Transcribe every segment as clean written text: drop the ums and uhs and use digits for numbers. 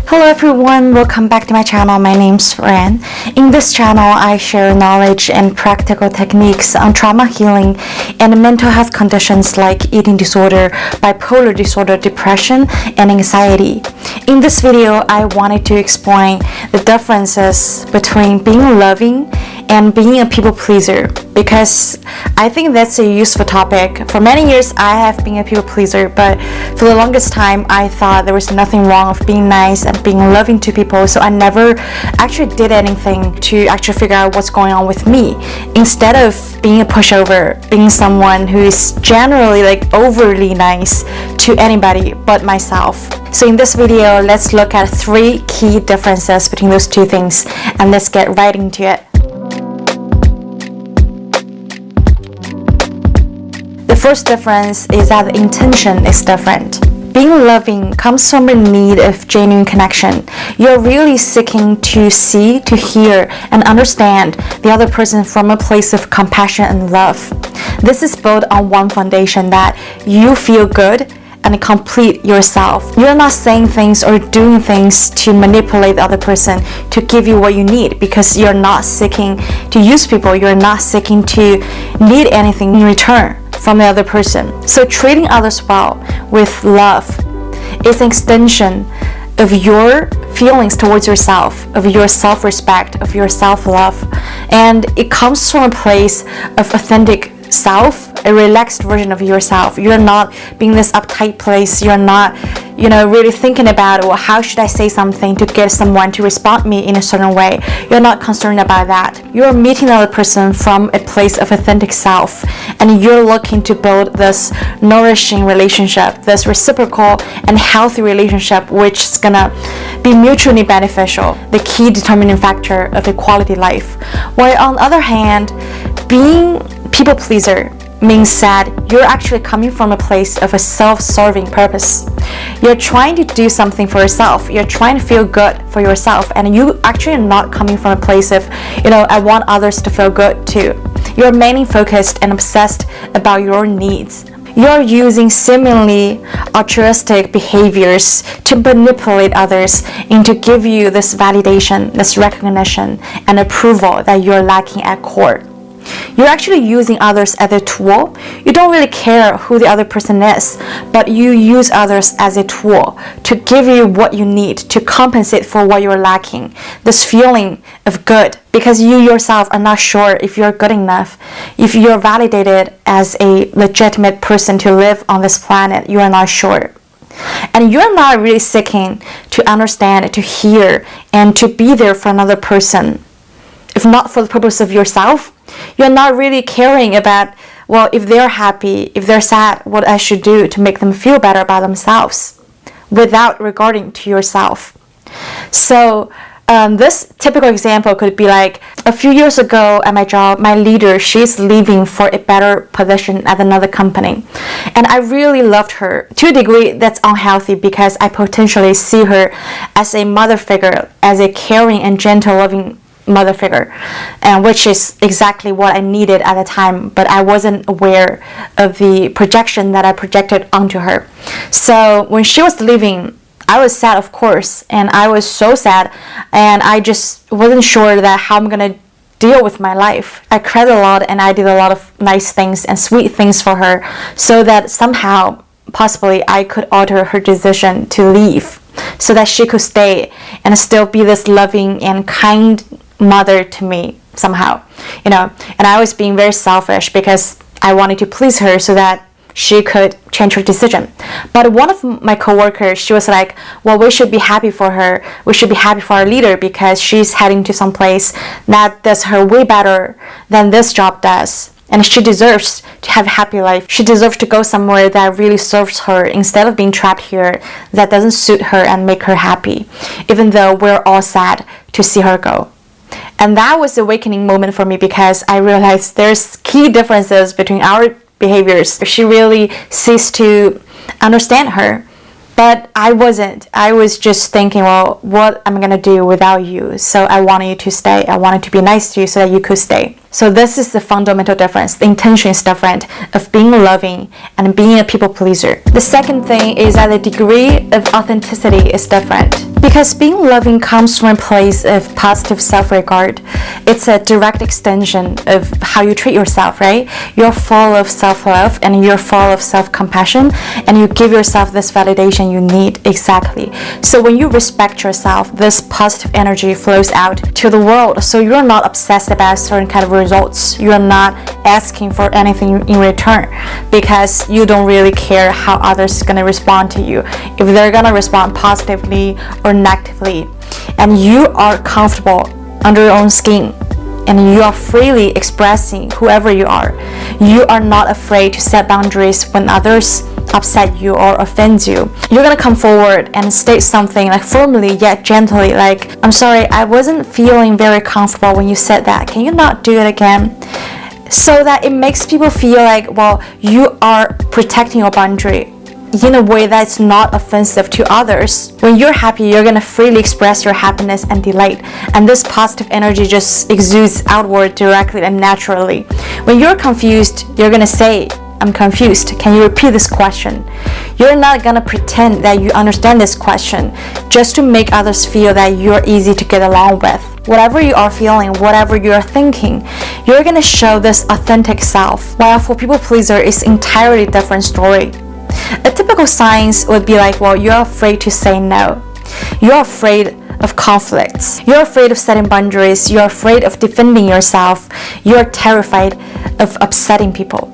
Hello everyone, welcome back to my channel. My name's Ran. In this channel, I share knowledge and practical techniques on trauma healing and mental health conditions like eating disorder, bipolar disorder, depression, and anxiety. In this video, I wanted to explain the differences between being loving and being a people pleaser, because I think that's a useful topic. For many years, I have been a people pleaser, but for the longest time, I thought there was nothing wrong with being nice and being loving to people, so I never actually did anything to actually figure out what's going on with me. Instead of being a pushover, being someone who is generally overly nice to anybody but myself. So in this video, let's look at 3 key differences between those two things, and let's get right into it. The first difference is that the intention is different. Being loving comes from a need of genuine connection. You're really seeking to see, to hear, and understand the other person from a place of compassion and love. This is built on one foundation, that you feel good and complete yourself. You're not saying things or doing things to manipulate the other person to give you what you need, because you're not seeking to use people. You're not seeking to need anything in return from the other person. So treating others well with love is an extension of your feelings towards yourself, of your self-respect, of your self-love, and it comes from a place of authentic self, a relaxed version of yourself. You're not being this uptight place. You're not really thinking about, well, how should I say something to get someone to respond me in a certain way. You're not concerned about that. You're meeting the other person from a place of authentic self, and you're looking to build this nourishing relationship, this reciprocal and healthy relationship, which is gonna be mutually beneficial, the key determining factor of a quality life. While on the other hand, being people pleaser means that you're actually coming from a place of a self-serving purpose. You're trying to do something for yourself. You're trying to feel good for yourself, and you actually are not coming from a place of, I want others to feel good too. You're mainly focused and obsessed about your needs. You're using seemingly altruistic behaviors to manipulate others and to give you this validation, this recognition, and approval that you're lacking at core. You're actually using others as a tool. You don't really care who the other person is, but you use others as a tool to give you what you need, to compensate for what you're lacking. This feeling of good, because you yourself are not sure if you're good enough, if you're validated as a legitimate person to live on this planet, you are not sure. And you're not really seeking to understand, to hear, and to be there for another person. If not for the purpose of yourself, you're not really caring about, well, if they're happy, if they're sad, what I should do to make them feel better about themselves, without regarding to yourself. So this typical example could be like, a few years ago at my job, my leader, she's leaving for a better position at another company. And I really loved her to a degree that's unhealthy, because I potentially see her as a mother figure, as a caring and gentle, loving mother figure, and which is exactly what I needed at the time, but I wasn't aware of the projection that I projected onto her. So when she was leaving, I was sad, of course, and I was so sad, and I just wasn't sure that how I'm gonna deal with my life. I cried a lot, and I did a lot of nice things and sweet things for her, so that somehow, possibly, I could alter her decision to leave, so that she could stay and still be this loving and kind mother to me somehow, and I was being very selfish because I wanted to please her so that she could change her decision. But one of my coworkers, she was like, well, we should be happy for her. We should be happy for our leader, because she's heading to some place that does her way better than this job does. And she deserves to have a happy life. She deserves to go somewhere that really serves her, instead of being trapped here that doesn't suit her and make her happy, even though we're all sad to see her go. And that was the awakening moment for me, because I realized there's key differences between our behaviors. She really ceased to understand her, but I wasn't. I was just thinking, well, what am I gonna do without you? So I wanted you to stay. I wanted to be nice to you so that you could stay. So this is the fundamental difference. The intention is different of being loving and being a people pleaser. The second thing is that the degree of authenticity is different. Because being loving comes from a place of positive self-regard. It's a direct extension of how you treat yourself, right? You're full of self-love and you're full of self-compassion, and you give yourself this validation you need exactly. So when you respect yourself, this positive energy flows out to the world. So you're not obsessed about certain kind of results. You're not asking for anything in return because you don't really care how others are going to respond to you. If they're going to respond positively or negatively, and you are comfortable under your own skin, and you are freely expressing whoever you are not afraid to set boundaries when others upset you or offend you. You're gonna come forward and state something like firmly yet gently, like, I'm sorry, I wasn't feeling very comfortable when you said that. Can you not do it again? So that it makes people feel like, well, you are protecting your boundary in a way that's not offensive to others. When you're happy, you're gonna freely express your happiness and delight, and this positive energy just exudes outward directly and naturally. When you're confused, you're gonna say, I'm confused. Can you repeat this question? You're not gonna pretend that you understand this question just to make others feel that you're easy to get along with. Whatever you are feeling, whatever you are thinking, you're gonna show this authentic self. While for people pleaser, it's entirely different story. A typical signs would be like, well, you're afraid to say no. You're afraid of conflicts. You're afraid of setting boundaries. You're afraid of defending yourself. You're terrified of upsetting people.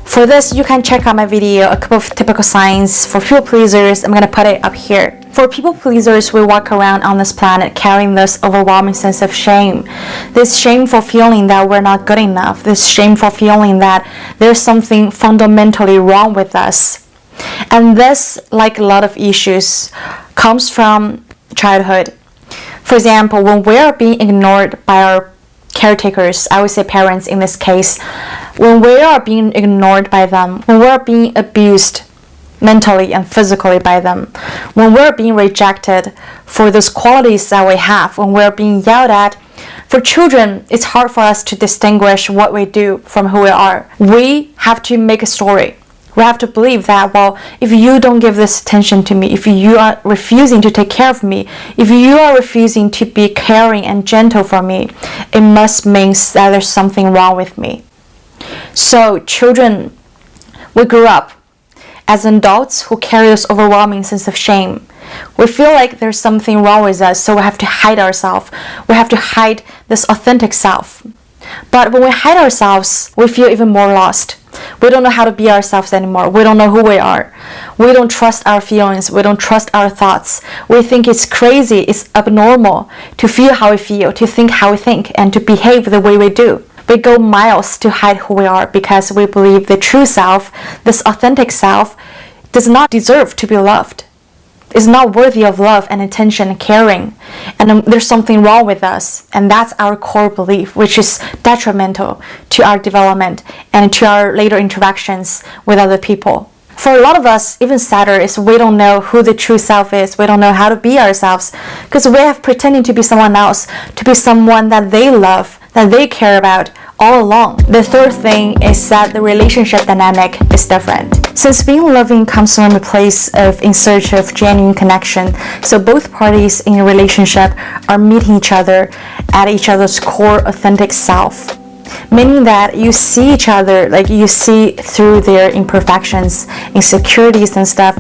For this, you can check out my video, a couple of typical signs for people pleasers. I'm gonna put it up here. For people pleasers, we walk around on this planet carrying this overwhelming sense of shame. This shameful feeling that we're not good enough. This shameful feeling that there's something fundamentally wrong with us. And this, like a lot of issues, comes from childhood. For example, when we are being ignored by our caretakers, I would say parents in this case, when we are being ignored by them, when we are being abused mentally and physically by them, when we're being rejected for those qualities that we have, when we're being yelled at, for children, it's hard for us to distinguish what we do from who we are. We have to make a story. We have to believe that, well, if you don't give this attention to me, if you are refusing to take care of me, if you are refusing to be caring and gentle for me, it must mean that there's something wrong with me. So children, we grew up as adults who carry this overwhelming sense of shame. We feel like there's something wrong with us, so we have to hide ourselves. We have to hide this authentic self. But when we hide ourselves, we feel even more lost. We don't know how to be ourselves anymore. We don't know who we are. We don't trust our feelings. We don't trust our thoughts. We think it's crazy, it's abnormal to feel how we feel, to think how we think, and to behave the way we do. We go miles to hide who we are because we believe the true self, this authentic self, does not deserve to be loved. Is not worthy of love and attention and caring, and there's something wrong with us, and that's our core belief, which is detrimental to our development and to our later interactions with other people. For a lot of us, even sadder is we don't know who the true self is. We don't know how to be ourselves because we have pretending to be someone else, to be someone that they love, that they care about all along. The third thing is that the relationship dynamic is different. Since being loving comes from a place of in search of genuine connection, so both parties in a relationship are meeting each other at each other's core authentic self. Meaning that you see each other, like you see through their imperfections, insecurities and stuff,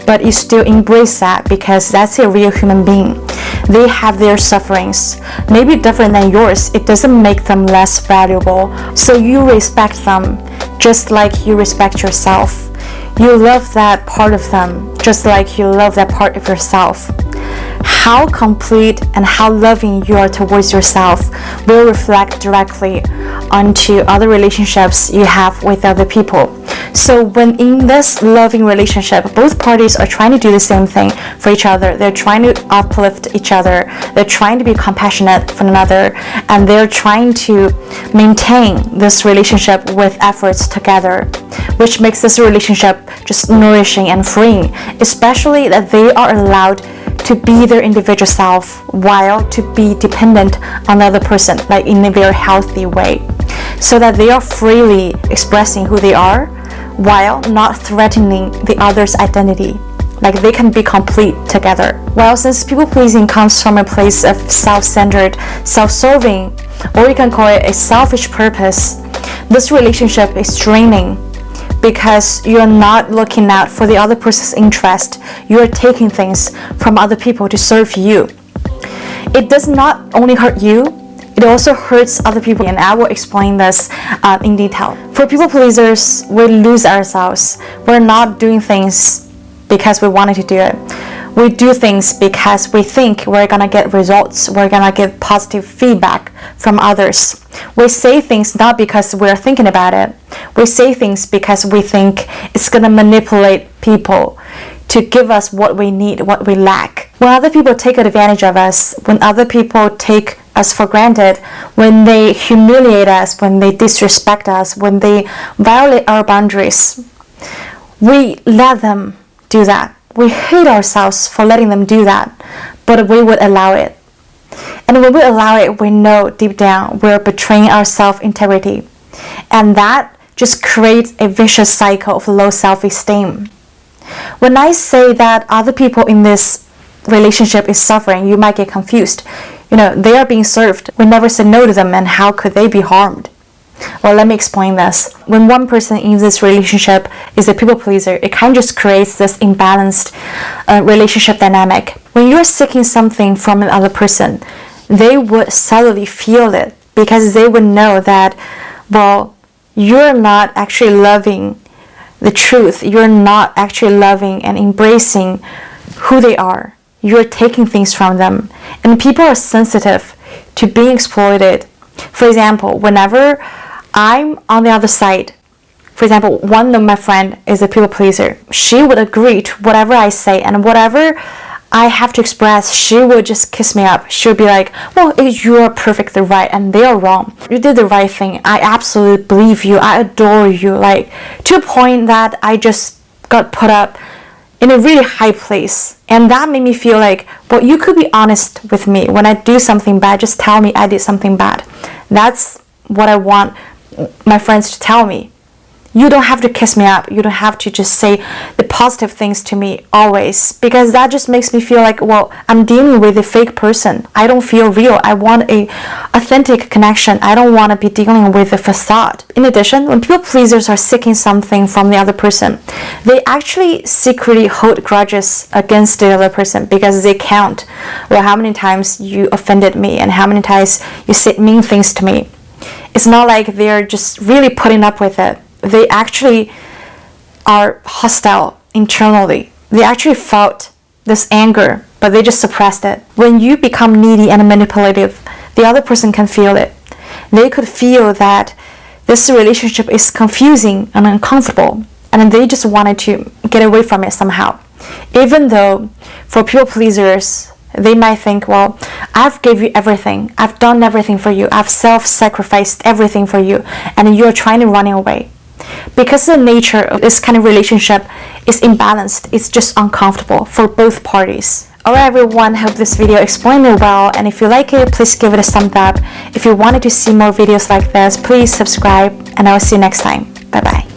but you still embrace that because that's a real human being. They have their sufferings, maybe different than yours. It doesn't make them less valuable. So you respect them just like you respect yourself. You love that part of them just like you love that part of yourself. How complete and how loving you are towards yourself will reflect directly onto other relationships you have with other people. So when in this loving relationship, both parties are trying to do the same thing for each other. They're trying to uplift each other. They're trying to be compassionate for another, and they're trying to maintain this relationship with efforts together, which makes this relationship just nourishing and freeing, especially that they are allowed to be their individual self while to be dependent on the other person, like in a very healthy way. so that they are freely expressing who they are while not threatening the other's identity. Like they can be complete together. Well, since people pleasing comes from a place of self-centered, self-serving, or you can call it a selfish purpose, this relationship is draining because you're not looking out for the other person's interest. You're taking things from other people to serve you. It does not only hurt you, it also hurts other people, and I will explain this in detail. For people pleasers, we lose ourselves. We're not doing things because we wanted to do it. We do things because we think we're gonna get results, we're gonna get positive feedback from others. We say things not because we're thinking about it. We say things because we think it's gonna manipulate people to give us what we need, what we lack. When other people take advantage of us, when other people take us for granted, when they humiliate us, when they disrespect us, when they violate our boundaries, we let them do that. We hate ourselves for letting them do that, but we would allow it. And when we allow it, we know deep down we're betraying our self-integrity. And that just creates a vicious cycle of low self-esteem. When I say that other people in this relationship is suffering, you might get confused. They are being served. We never said no to them, and how could they be harmed? Well, let me explain this. When one person in this relationship is a people pleaser, it kind of just creates this imbalanced relationship dynamic. When you're seeking something from another person, they would subtly feel it because they would know that, well, you're not actually loving the truth. You're not actually loving and embracing who they are. You're taking things from them. And people are sensitive to being exploited. For example, whenever I'm on the other side, for example, one of my friend is a people pleaser. She would agree to whatever I say, and whatever I have to express, she would just kiss me up. She would be like, well, you're perfectly right and they are wrong. You did the right thing. I absolutely believe you. I adore you. Like, to a point that I just got put up in a really high place. And that made me feel like, well, you could be honest with me. When I do something bad, just tell me I did something bad. That's what I want my friends to tell me. You don't have to kiss me up. You don't have to just say the positive things to me always, because that just makes me feel like, well, I'm dealing with a fake person. I don't feel real. I want a authentic connection. I don't want to be dealing with a facade. In addition, when people pleasers are seeking something from the other person, they actually secretly hold grudges against the other person because they count, well, how many times you offended me and how many times you said mean things to me. It's not like they're just really putting up with it. They actually are hostile internally. They actually felt this anger, but they just suppressed it. When you become needy and manipulative, the other person can feel it. They could feel that this relationship is confusing and uncomfortable, and they just wanted to get away from it somehow. Even though for people pleasers, they might think, well, I've gave you everything. I've done everything for you. I've self-sacrificed everything for you, and you're trying to run away. Because the nature of this kind of relationship is imbalanced, it's just uncomfortable for both parties. Alright everyone, hope this video explained it well, and if you like it, please give it a thumbs up. If you wanted to see more videos like this, please subscribe, and I will see you next time. Bye bye.